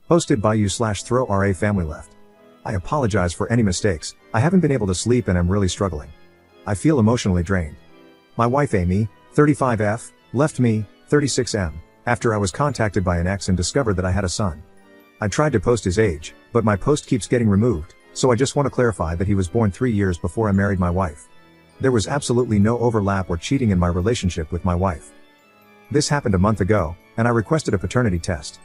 Hosted by you/throw family left. I apologize for any mistakes. I haven't been able to sleep and I'm really struggling. I feel emotionally drained. My wife Amy, 35F, left me, 36M, after I was contacted by an ex and discovered that I had a son. I tried to post his age, but my post keeps getting removed, so I just want to clarify that he was born 3 years before I married my wife. There was absolutely no overlap or cheating in my relationship with my wife. This happened a month ago, and I requested a paternity test.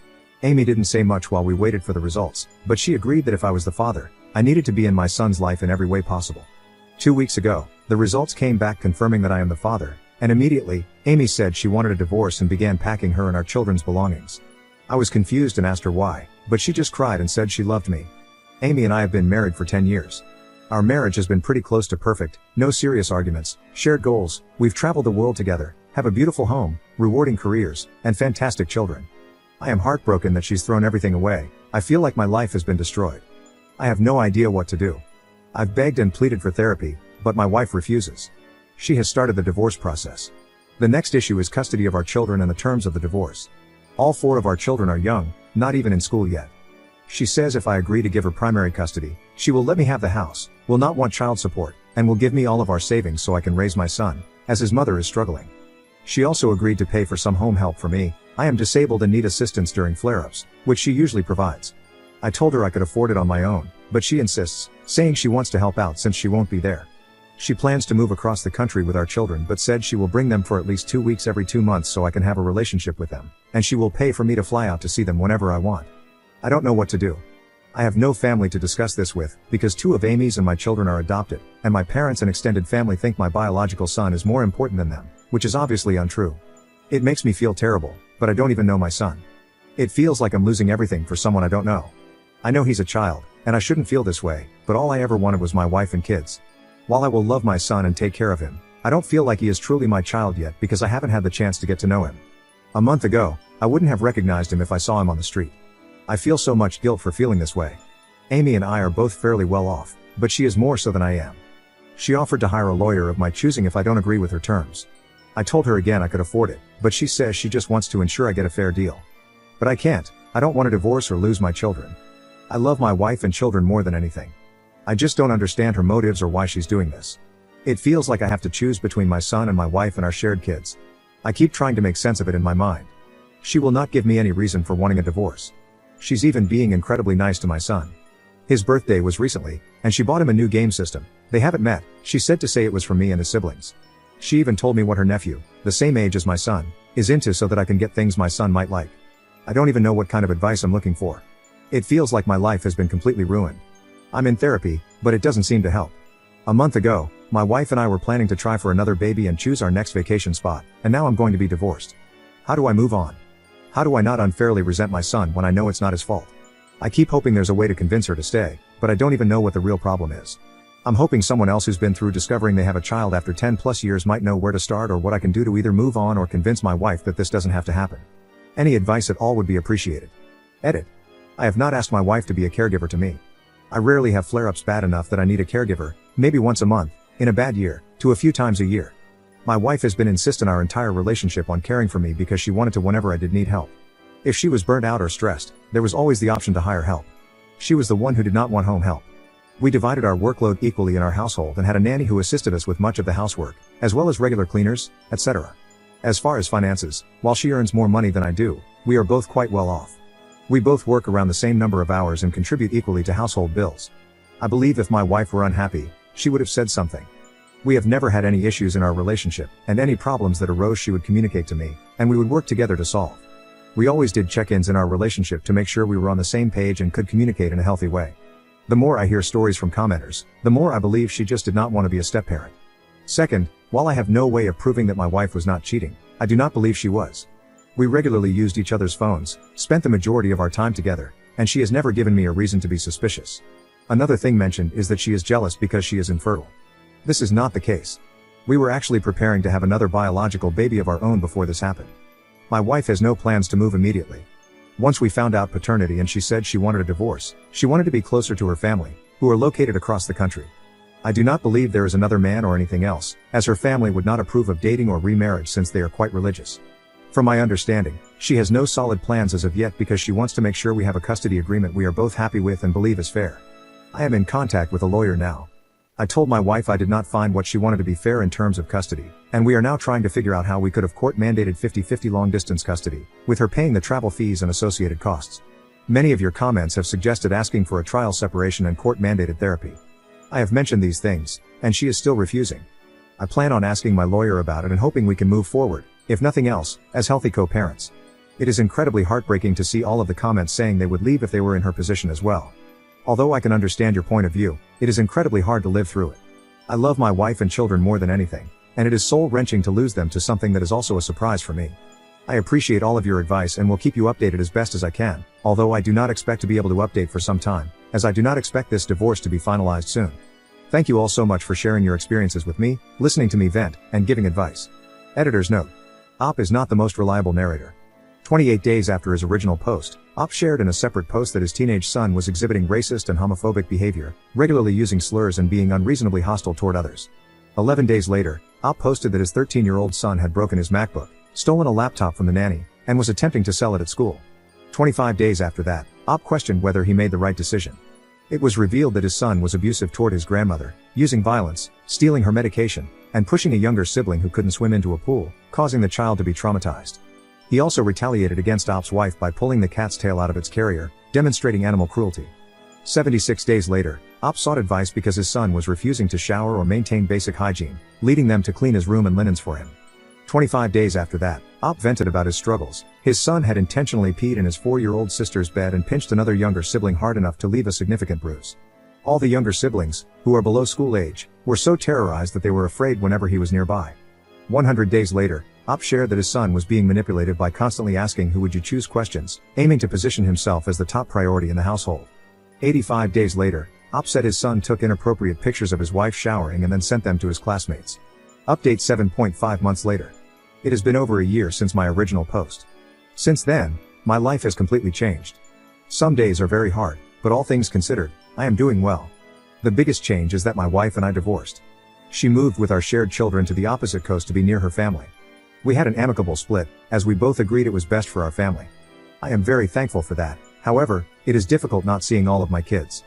Amy didn't say much while we waited for the results, but she agreed that if I was the father, I needed to be in my son's life in every way possible. 2 weeks ago, the results came back confirming that I am the father, and immediately, Amy said she wanted a divorce and began packing her and our children's belongings. I was confused and asked her why, but she just cried and said she loved me. Amy and I have been married for 10 years. Our marriage has been pretty close to perfect, no serious arguments, shared goals, we've traveled the world together, have a beautiful home, rewarding careers, and fantastic children. I am heartbroken that she's thrown everything away. I feel like my life has been destroyed. I have no idea what to do. I've begged and pleaded for therapy, but my wife refuses. She has started the divorce process. The next issue is custody of our children and the terms of the divorce. All 4 of our children are young, not even in school yet. She says if I agree to give her primary custody, she will let me have the house, will not want child support, and will give me all of our savings so I can raise my son, as his mother is struggling. She also agreed to pay for some home help for me. I am disabled and need assistance during flare-ups, which she usually provides. I told her I could afford it on my own, but she insists, saying she wants to help out since she won't be there. She plans to move across the country with our children but said she will bring them for at least 2 weeks every 2 months so I can have a relationship with them, and she will pay for me to fly out to see them whenever I want. I don't know what to do. I have no family to discuss this with, because 2 of Amy's and my children are adopted, and my parents and extended family think my biological son is more important than them, which is obviously untrue. It makes me feel terrible, but I don't even know my son. It feels like I'm losing everything for someone I don't know. I know he's a child, and I shouldn't feel this way, but all I ever wanted was my wife and kids. While I will love my son and take care of him, I don't feel like he is truly my child yet because I haven't had the chance to get to know him. A month ago, I wouldn't have recognized him if I saw him on the street. I feel so much guilt for feeling this way. Amy and I are both fairly well off, but she is more so than I am. She offered to hire a lawyer of my choosing if I don't agree with her terms. I told her again I could afford it, but she says she just wants to ensure I get a fair deal. But I can't. I don't want to divorce or lose my children. I love my wife and children more than anything. I just don't understand her motives or why she's doing this. It feels like I have to choose between my son and my wife and our shared kids. I keep trying to make sense of it in my mind. She will not give me any reason for wanting a divorce. She's even being incredibly nice to my son. His birthday was recently, and she bought him a new game system. They haven't met, she said to say it was for me and his siblings. She even told me what her nephew, the same age as my son, is into so that I can get things my son might like. I don't even know what kind of advice I'm looking for. It feels like my life has been completely ruined. I'm in therapy, but it doesn't seem to help. A month ago, my wife and I were planning to try for another baby and choose our next vacation spot, and now I'm going to be divorced. How do I move on? How do I not unfairly resent my son when I know it's not his fault? I keep hoping there's a way to convince her to stay, but I don't even know what the real problem is. I'm hoping someone else who's been through discovering they have a child after 10+ years might know where to start or what I can do to either move on or convince my wife that this doesn't have to happen. Any advice at all would be appreciated. Edit. I have not asked my wife to be a caregiver to me. I rarely have flare-ups bad enough that I need a caregiver, maybe once a month, in a bad year, to a few times a year. My wife has been insistent our entire relationship on caring for me because she wanted to whenever I did need help. If she was burnt out or stressed, there was always the option to hire help. She was the one who did not want home help. We divided our workload equally in our household and had a nanny who assisted us with much of the housework, as well as regular cleaners, etc. As far as finances, while she earns more money than I do, we are both quite well off. We both work around the same number of hours and contribute equally to household bills. I believe if my wife were unhappy, she would have said something. We have never had any issues in our relationship, and any problems that arose she would communicate to me, and we would work together to solve. We always did check-ins in our relationship to make sure we were on the same page and could communicate in a healthy way. The more I hear stories from commenters, the more I believe she just did not want to be a step-parent. Second, while I have no way of proving that my wife was not cheating, I do not believe she was. We regularly used each other's phones, spent the majority of our time together, and she has never given me a reason to be suspicious. Another thing mentioned is that she is jealous because she is infertile. This is not the case. We were actually preparing to have another biological baby of our own before this happened. My wife has no plans to move immediately. Once we found out paternity and she said she wanted a divorce, she wanted to be closer to her family, who are located across the country. I do not believe there is another man or anything else, as her family would not approve of dating or remarriage since they are quite religious. From my understanding, she has no solid plans as of yet because she wants to make sure we have a custody agreement we are both happy with and believe is fair. I am in contact with a lawyer now. I told my wife I did not find what she wanted to be fair in terms of custody, and we are now trying to figure out how we could have court-mandated 50-50 long-distance custody, with her paying the travel fees and associated costs. Many of your comments have suggested asking for a trial separation and court-mandated therapy. I have mentioned these things, and she is still refusing. I plan on asking my lawyer about it and hoping we can move forward, if nothing else, as healthy co-parents. It is incredibly heartbreaking to see all of the comments saying they would leave if they were in her position as well. Although I can understand your point of view, it is incredibly hard to live through it. I love my wife and children more than anything, and it is soul-wrenching to lose them to something that is also a surprise for me. I appreciate all of your advice and will keep you updated as best as I can, although I do not expect to be able to update for some time, as I do not expect this divorce to be finalized soon. Thank you all so much for sharing your experiences with me, listening to me vent, and giving advice. Editor's note. Op is not the most reliable narrator. 28 days after his original post, Op shared in a separate post that his teenage son was exhibiting racist and homophobic behavior, regularly using slurs and being unreasonably hostile toward others. 11 days later, Op posted that his 13-year-old son had broken his MacBook, stolen a laptop from the nanny, and was attempting to sell it at school. 25 days after that, Op questioned whether he made the right decision. It was revealed that his son was abusive toward his grandmother, using violence, stealing her medication, and pushing a younger sibling who couldn't swim into a pool, causing the child to be traumatized. He also retaliated against Op's wife by pulling the cat's tail out of its carrier, demonstrating animal cruelty. 76 days later, Op sought advice because his son was refusing to shower or maintain basic hygiene, leading them to clean his room and linens for him. 25 days after that, Op vented about his struggles. His son had intentionally peed in his 4-year-old sister's bed and pinched another younger sibling hard enough to leave a significant bruise. All the younger siblings, who are below school age, were so terrorized that they were afraid whenever he was nearby. 100 days later, Op shared that his son was being manipulated by constantly asking who would you choose questions, aiming to position himself as the top priority in the household. 85 days later, Op said his son took inappropriate pictures of his wife showering and then sent them to his classmates. Update 7.5 months later. It has been over a year since my original post. Since then, my life has completely changed. Some days are very hard, but all things considered, I am doing well. The biggest change is that my wife and I divorced. She moved with our shared children to the opposite coast to be near her family. We had an amicable split, as we both agreed it was best for our family. I am very thankful for that. However, it is difficult not seeing all of my kids.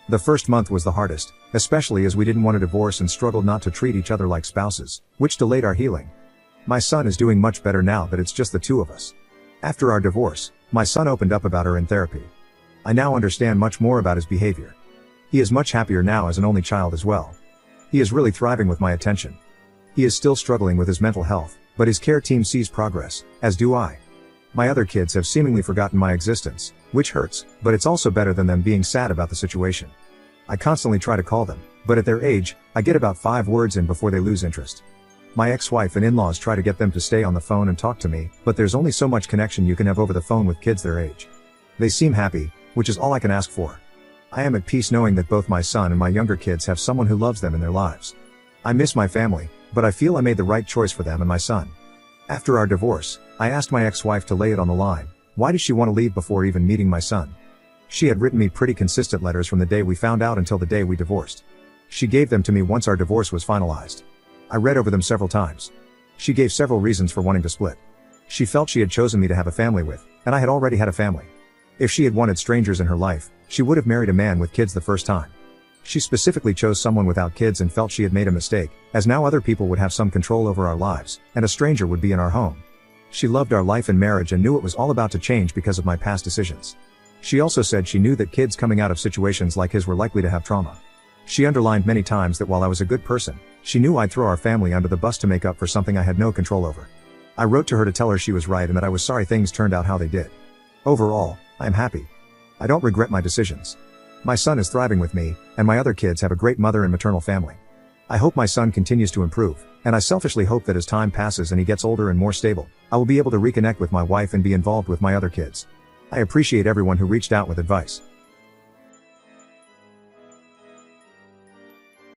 The first month was the hardest, especially as we didn't want a divorce and struggled not to treat each other like spouses, which delayed our healing. My son is doing much better now that it's just the two of us. After our divorce, my son opened up about her in therapy. I now understand much more about his behavior. He is much happier now as an only child as well. He is really thriving with my attention. He is still struggling with his mental health, but his care team sees progress, as do I. My other kids have seemingly forgotten my existence, which hurts, but it's also better than them being sad about the situation. I constantly try to call them, but at their age, I get about 5 words in before they lose interest. My ex-wife and in-laws try to get them to stay on the phone and talk to me, but there's only so much connection you can have over the phone with kids their age. They seem happy, which is all I can ask for. I am at peace knowing that both my son and my younger kids have someone who loves them in their lives. I miss my family, but I feel I made the right choice for them and my son. After our divorce, I asked my ex-wife to lay it on the line. Why did she want to leave before even meeting my son? She had written me pretty consistent letters from the day we found out until the day we divorced. She gave them to me once our divorce was finalized. I read over them several times. She gave several reasons for wanting to split. She felt she had chosen me to have a family with, and I had already had a family. If she had wanted strangers in her life, she would have married a man with kids the first time. She specifically chose someone without kids and felt she had made a mistake, as now other people would have some control over our lives, and a stranger would be in our home. She loved our life and marriage and knew it was all about to change because of my past decisions. She also said she knew that kids coming out of situations like his were likely to have trauma. She underlined many times that while I was a good person, she knew I'd throw our family under the bus to make up for something I had no control over. I wrote to her to tell her she was right and that I was sorry things turned out how they did. Overall, I am happy. I don't regret my decisions. My son is thriving with me, and my other kids have a great mother and maternal family. I hope my son continues to improve, and I selfishly hope that as time passes and he gets older and more stable, I will be able to reconnect with my wife and be involved with my other kids. I appreciate everyone who reached out with advice.